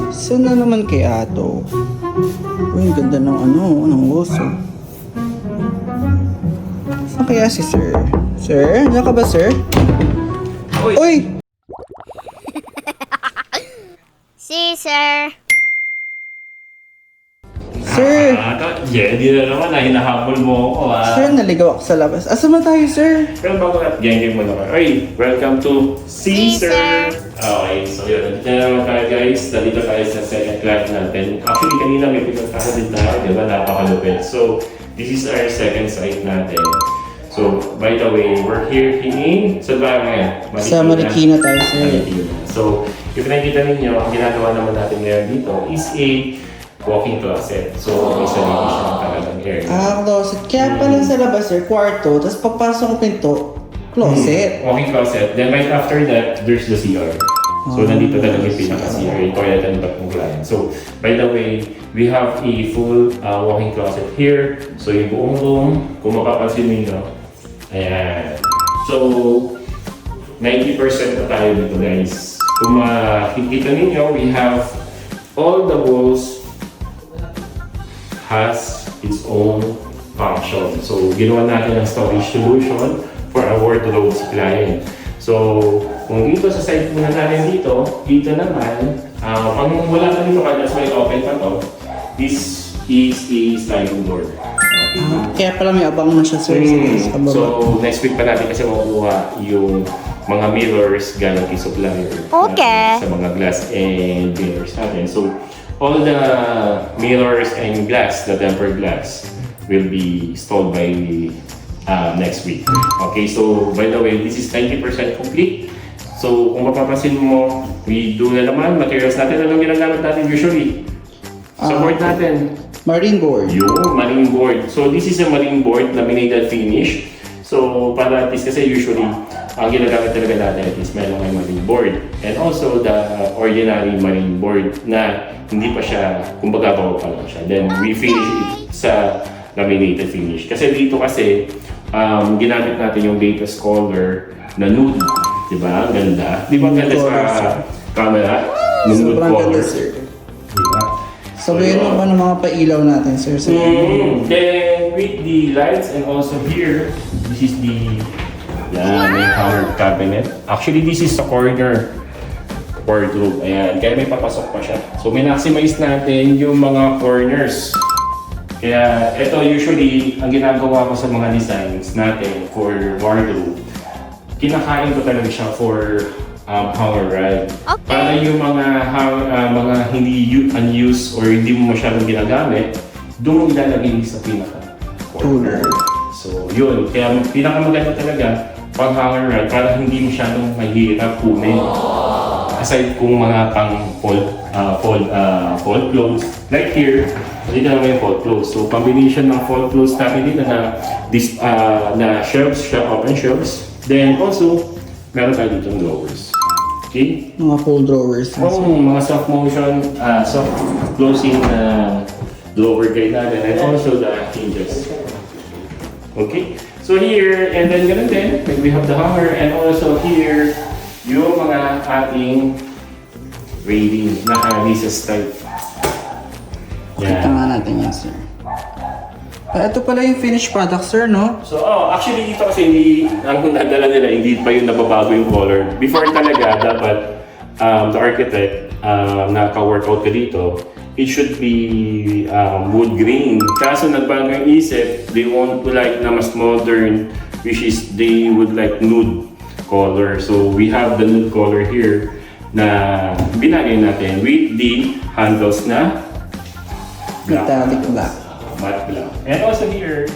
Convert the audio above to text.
Saan na naman kay Ato? Uy, ang ganda ng ng oso. Saan kaya si Sir? Sir? Diyan ka ba, Sir? Uy! Si Sir. Sir! Di na naman hinahabol mo ako Sir, naligaw ako sa labas. Asa ba tayo, Sir? Pero bago at geng mo naman. Ay, welcome to Caesar! Okay, so yun. Nandito na naman tayo guys. Nandito tayo sa second class natin. Actually, kanina may pinagkasa din tayo. Diba? Napakalupit. So, this is our second site natin. So, by the way, we're here in sa ngayon? Sa Marikina tayo, Sir. Marikina. So, if nakikita ninyo, ang ginagawa naman natin ngayon dito is a walking closet. So, may sarili siyang talagang area. Closet. Kaya pala sa labas, Sir, kwarto. Tapos pagpasok ko pinto, closet. Walking closet. Then right after that, there's the CR. So, nandito talaga yung pinaka-CR, yung toilet and bathroom client. So, by the way, we have a full walking closet here. So, yung buong room, kung mapapansin ninyo, ayan. So, 90% na tayo dito, guys. Kung makikita ninyo, we have all the walls has its own function. So, ginawa natin ang storage solution for our workload sa client. So, kung dito sa side muna natin dito naman, pag wala ka dito kasi may open pa to, this is a sliding door. Okay. Kaya pala may abang na siya, Sir. Sa baba. So, next week pa natin kasi makukuha yung mga mirrors galing kay supplier. Okay. Sa mga glass and mirrors natin. So, all the mirrors and glass, the tempered glass, will be installed by next week. Okay, so by the way, this is 90% complete. So, kung mapapansin mo, we do na naman, materials natin, anong ginagamit natin usually? Support natin. Marine board. Yung marine board. So, this is a marine board, laminated finish. So, para at least kasi usually, ang ginagamit talaga natin is meron may marine board. And also, the ordinary marine board na hindi pa siya, kumbaga bago pa lang siya. Then, we finish it sa laminated finish. Kasi dito kasi, ginamit natin yung latest color na nude. Diba? Ang ganda. Di ba ang ganda sa camera? Nude Sobrang color. ganda, Sir. Diba? So, yun naman ang mga pailaw natin, Sir. So, Then, with the lights and also here, this is the main counter cabinet. Actually, this is the corner wardrobe. Ayan. Kaya may papasok pa siya. So, minmaximize natin yung mga corners. Kaya, ito usually, ang ginagawa ko sa mga designs natin for wardrobe, kinakain ko talaga siya for hanger rod. Okay. Para yung mga hindi unused or hindi mo masyadong ginagamit, doon mo ilalagay sa pinaka-corner. So, yun. Kaya pinakamaganda talaga pag hanger rod para hindi masyadong mahirap kunin. Aside kung mga pang fold clothes. Like here, dito naman yung fold clothes. So, combination ng fold clothes natin dito na shelves, open shelves. Then also, meron tayo dito ng drawers. Okay? mga full drawers. Mga soft motion, soft closing drawer guide natin. And also the hinges. Okay? So here, and then ganun din, we have the hanger. And also here, yung mga ating railings na recess type. Kita nga natin yan, Sir. Ito pala yung finished product, Sir, no? So, actually dito kasi ang nadala nila, hindi pa yung nababago yung color. Before talaga, dapat the architect naka-workout ka dito, it should be wood grain. Kaso nagbago yung isip, they want to like na mas modern, which is they would like nude color. So, we have the nude color here na binagay natin with the handles na Metallic black. matte black. And also here,